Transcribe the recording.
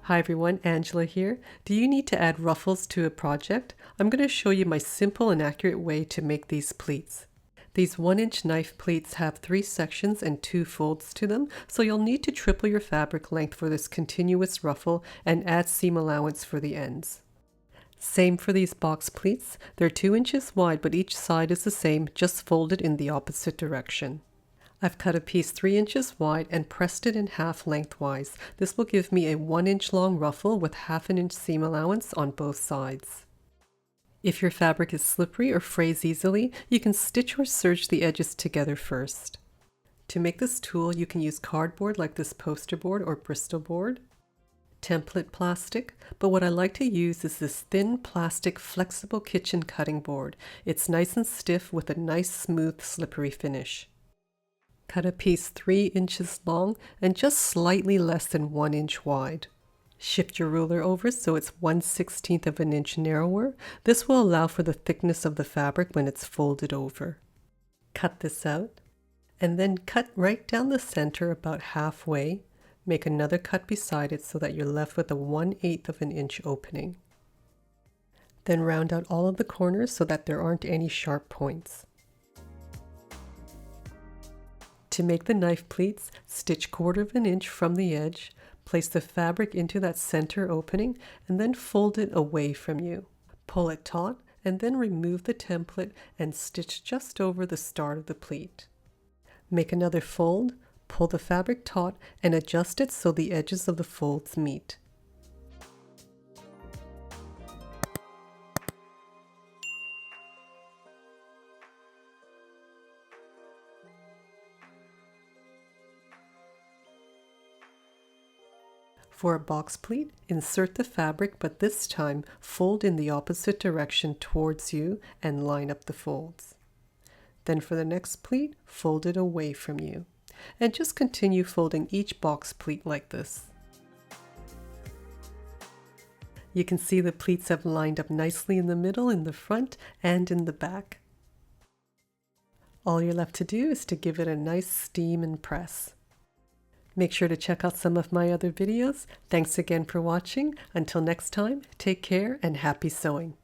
Hi everyone, Angela here. Do you need to add ruffles to a project? I'm going to show you my simple and accurate way to make these pleats. These 1-inch knife pleats have 3 sections and 2 folds to them, so you'll need to triple your fabric length for this continuous ruffle and add seam allowance for the ends. Same for these box pleats. They're 2 inches wide, but each side is the same, just folded in the opposite direction. I've cut a piece 3 inches wide and pressed it in half lengthwise. This will give me a 1-inch long ruffle with 1/2 inch seam allowance on both sides. If your fabric is slippery or frays easily, you can stitch or serge the edges together first. To make this tool, you can use cardboard like this poster board or Bristol board, template plastic, but what I like to use is this thin plastic flexible kitchen cutting board. It's nice and stiff with a nice smooth slippery finish. Cut a piece 3 inches long and just slightly less than 1 inch wide. Shift your ruler over so it's 1/16 of an inch narrower. This will allow for the thickness of the fabric when it's folded over. Cut this out and then cut right down the center about halfway. Make another cut beside it so that you're left with a 1/8 of an inch opening. Then round out all of the corners so that there aren't any sharp points. To make the knife pleats, stitch 1/4 of an inch from the edge, place the fabric into that center opening, and then fold it away from you. Pull it taut, and then remove the template and stitch just over the start of the pleat. Make another fold, pull the fabric taut, and adjust it so the edges of the folds meet. For a box pleat, insert the fabric, but this time fold in the opposite direction towards you and line up the folds. Then for the next pleat, fold it away from you. And just continue folding each box pleat like this. You can see the pleats have lined up nicely in the middle, in the front, and in the back. All you're left to do is to give it a nice steam and press. Make sure to check out some of my other videos. Thanks again for watching. Until next time, take care and happy sewing.